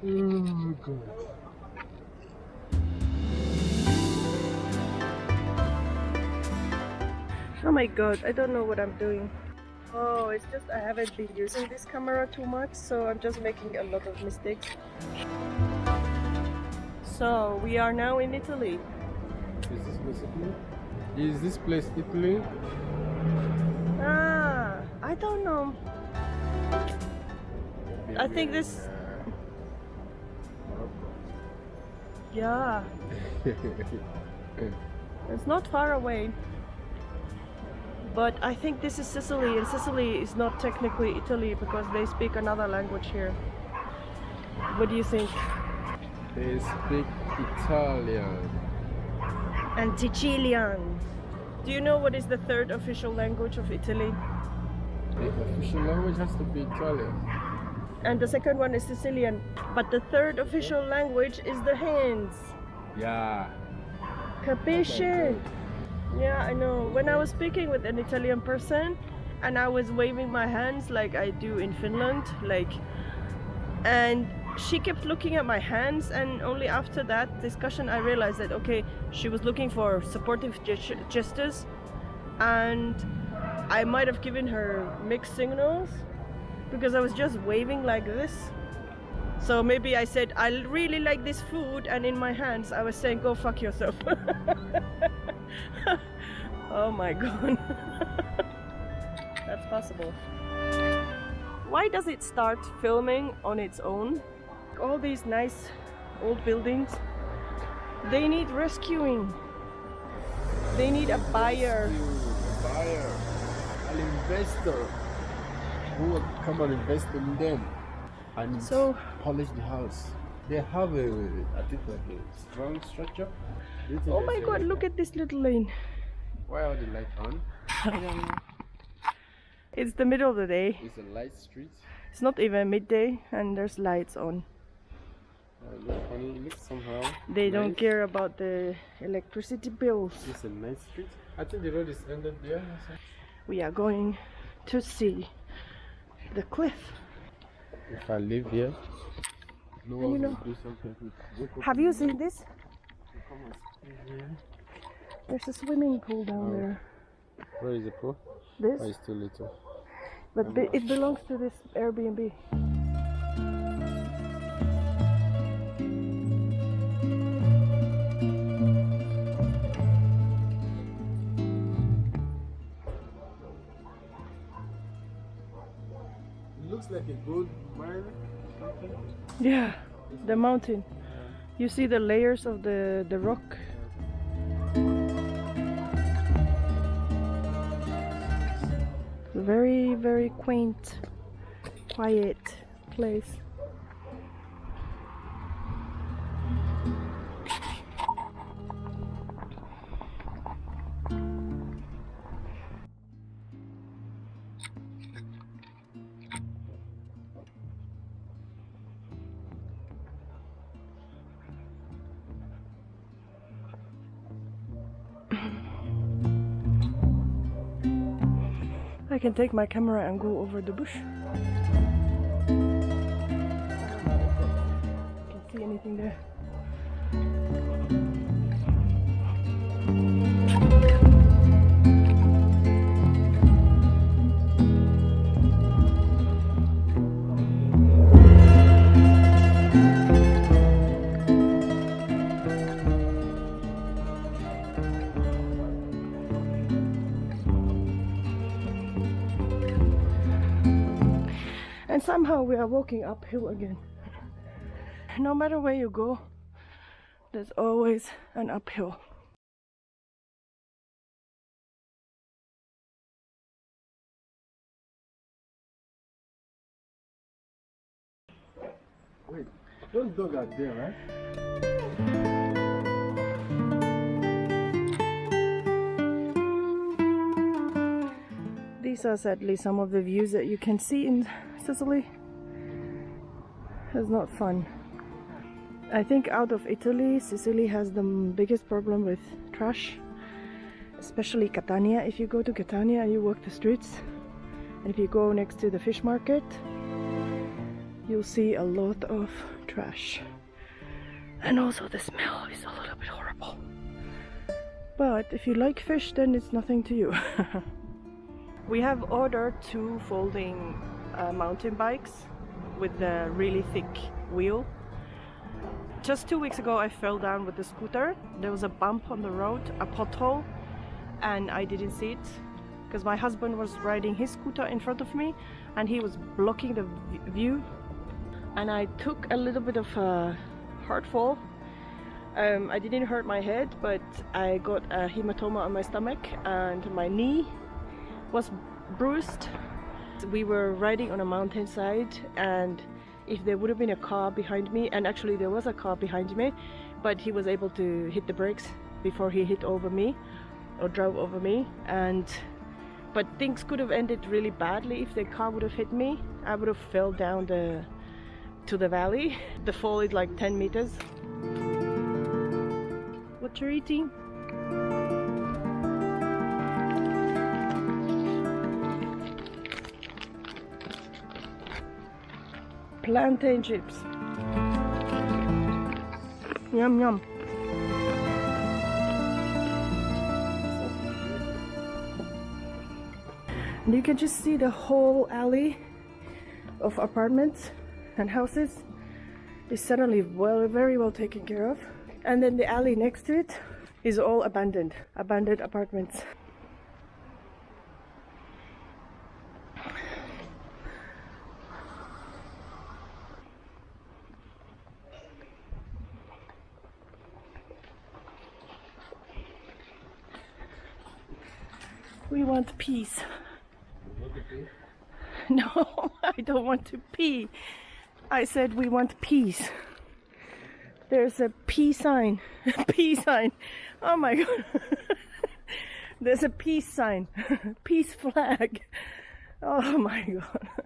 Oh god. Oh my god, I don't know what I'm doing. Oh, it's just I haven't been using this camera too much, so I'm just making a lot of mistakes. So we are now in Italy. Is this place Italy? Is this place Italy? Ah, I don't know. I think this... Yeah. It's not far away. But I think this is Sicily, and Sicily is not technically Italy because they speak another language here. What do you think? They speak Italian. And Sicilian. Do you know what is the third official language of Italy? The official language has to be Italian. And the second one is Sicilian. But the third official language is the hands. Yeah. Capisce? Yeah, I know. When I was speaking with an Italian person and I was waving my hands like I do in Finland, and she kept looking at my hands, and only after that discussion I realized that okay, she was looking for supportive gestures, and I might have given her mixed signals because I was just waving like this. So maybe I said I really like this food, and in my hands I was saying go fuck yourself. Oh my god. That's possible. Why does it start filming on its own? All these nice old buildings, they need rescuing. They need a buyer. A buyer. An investor who will come and invest in them and So polish the house. They have I think like a strong structure. oh my god, look at this little lane. Why are the lights on? I don't know. It's the middle of the day. It's a light street. It's not even midday and there's lights on. Look funny, look somehow. They don't nice. care about the electricity bills. It's a nice street. I think the road is ended there. We are going to see the cliff. If I live here, no one You know, will do something. have you seen this? There's a swimming pool down there. Where is the pool? This? Oh, it's too little. But it belongs to this Airbnb. It looks like a gold mine. Yeah, the mountain. You see the layers of the rock. Very, very quaint, quiet place. I can take my camera and go over the bush. Can't see anything there. And somehow we are walking uphill again. No matter where you go, there's always an uphill. Wait, those dogs are there, right? These are sadly some of the views that you can see in Sicily. It's not fun. I think out of Italy, Sicily has the biggest problem with trash, especially Catania. If you go to Catania and you walk the streets, and if you go next to the fish market, you'll see a lot of trash. And also the smell is a little bit horrible. But if you like fish, then it's nothing to you. We have ordered 2 folding mountain bikes with the really thick wheel. Just 2 weeks ago I fell down with the scooter. There was a bump on the road, a pothole, and I didn't see it because my husband was riding his scooter in front of me and he was blocking the view, and I took a little bit of a hard fall. I didn't hurt my head, but I got a hematoma on my stomach and my knee was bruised. We were riding on a mountainside, and if there would have been a car behind me, and actually there was a car behind me, but he was able to hit the brakes before he hit over me or drove over me, but things could have ended really badly if the car would have hit me. I would have fell down to the valley. The fall is like 10 meters. What you're eating? Plantain chips. Yum yum. And you can just see the whole alley of apartments and houses is suddenly very well taken care of. And then the alley next to it is all abandoned apartments. We want peace. No, I don't want to pee. I said we want peace. There's a peace sign. Peace sign. Oh my god. There's a peace sign. Peace flag. Oh my god.